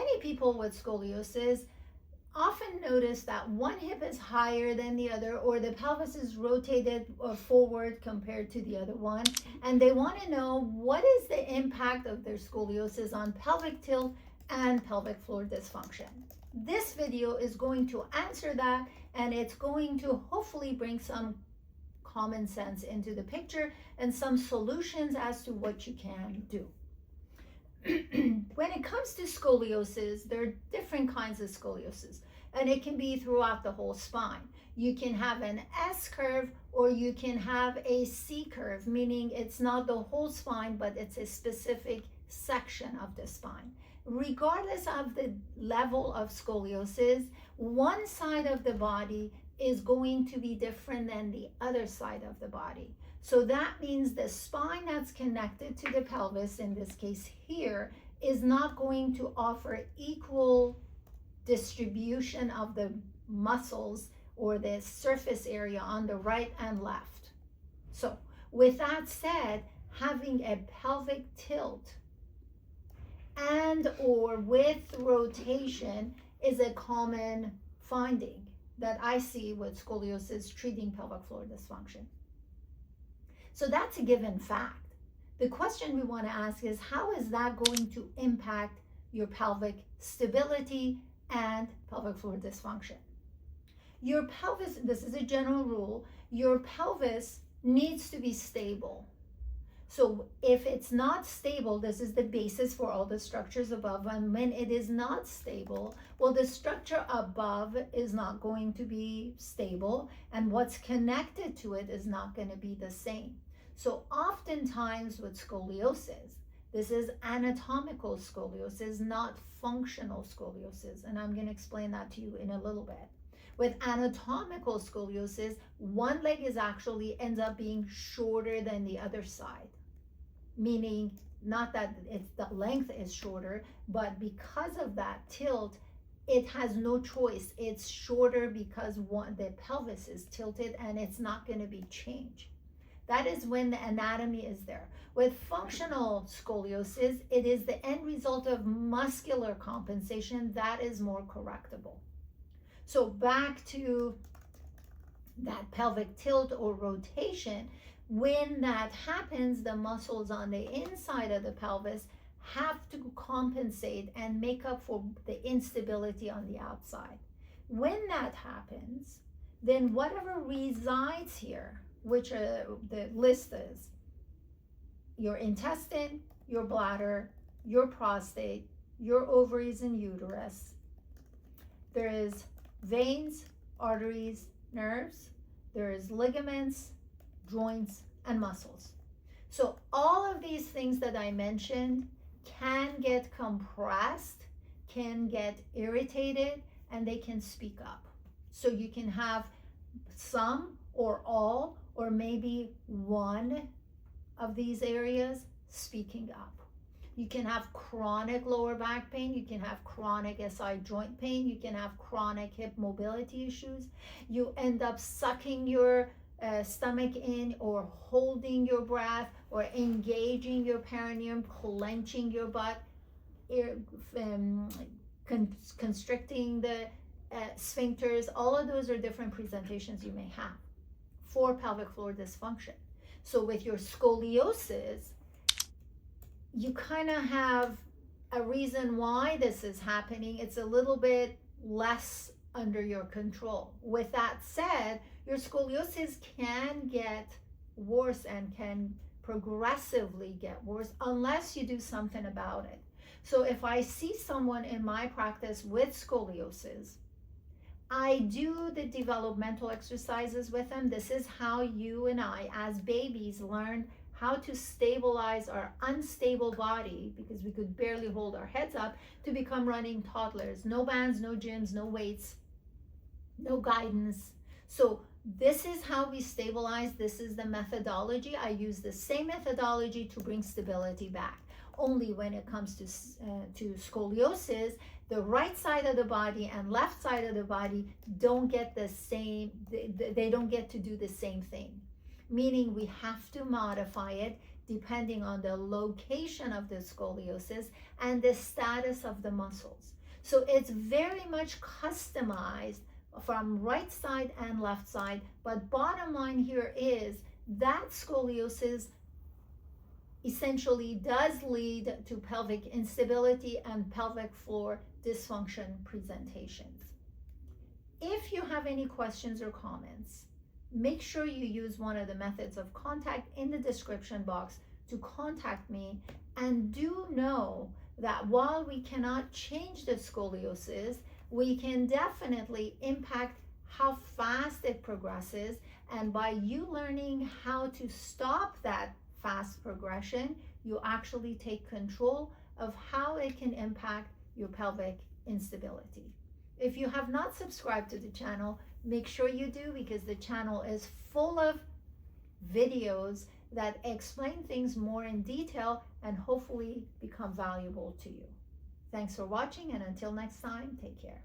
many people with scoliosis often notice that one hip is higher than the other, or the pelvis is rotated forward compared to the other one, and they want to know what is the impact of their scoliosis on pelvic tilt and pelvic floor dysfunction. This video is going to answer that, and it's going to hopefully bring some common sense into the picture and some solutions as to what you can do. When it comes to scoliosis, there are different kinds of scoliosis, and it can be throughout the whole spine. You can have an S curve, or you can have a C curve, meaning it's not the whole spine, but it's a specific section of the spine. Regardless of the level of scoliosis, one side of the body is going to be different than the other side of the body. So that means the spine that's connected to the pelvis, in this case here, is not going to offer equal distribution of the muscles or the surface area on the right and left. So with that said, having a pelvic tilt and or with rotation is a common finding that I see with scoliosis treating pelvic floor dysfunction. So that's a given fact. The question we want to ask is, how is that going to impact your pelvic stability and pelvic floor dysfunction? Your pelvis, this is a general rule, your pelvis needs to be stable. So if it's not stable, this is the basis for all the structures above, and when it is not stable, well, the structure above is not going to be stable, and what's connected to it is not going to be the same. So oftentimes with scoliosis, this is anatomical scoliosis, not functional scoliosis, and I'm going to explain that to you in a little bit. With anatomical scoliosis, one leg is actually ends up being shorter than the other side, meaning not that the length is shorter, but because of that tilt, it has no choice. It's shorter because the pelvis is tilted, and it's not going to be changed. That is when the anatomy is there. With functional scoliosis, it is the end result of muscular compensation that is more correctable. So back to that pelvic tilt or rotation, when that happens, the muscles on the inside of the pelvis have to compensate and make up for the instability on the outside. When that happens, then whatever resides here, which the list is your intestine, your bladder, your prostate, your ovaries and uterus. There is veins, arteries, nerves. There is ligaments, joints, and muscles. So all of these things that I mentioned can get compressed, can get irritated, and they can speak up. So you can have some or all, or maybe one of these areas speaking up. You can have chronic lower back pain, you can have chronic SI joint pain, you can have chronic hip mobility issues. You end up sucking your stomach in, or holding your breath, or engaging your perineum, clenching your butt, constricting the sphincters. All of those are different presentations you may have for pelvic floor dysfunction. So with your scoliosis, you kind of have a reason why this is happening. It's a little bit less under your control. With that said, your scoliosis can get worse and can progressively get worse unless you do something about it. So if I see someone in my practice with scoliosis, I do the developmental exercises with them. This is how you and I, as babies, learn how to stabilize our unstable body, because we could barely hold our heads up, to become running toddlers. No bands, no gyms, no weights, no guidance. So this is how we stabilize. This is the methodology. I use the same methodology to bring stability back. Only when it comes to scoliosis, the right side of the body and left side of the body don't get the same, they don't get to do the same thing. Meaning we have to modify it depending on the location of the scoliosis and the status of the muscles. So it's very much customized from right side and left side, but bottom line here is that scoliosis essentially does lead to pelvic instability and pelvic floor dysfunction presentations. If you have any questions or comments, make sure you use one of the methods of contact in the description box to contact me. And do know that while we cannot change the scoliosis, we can definitely impact how fast it progresses. And by you learning how to stop that fast progression, you actually take control of how it can impact your pelvic instability. If you have not subscribed to the channel, make sure you do, because the channel is full of videos that explain things more in detail and hopefully become valuable to you. Thanks for watching, and until next time, take care.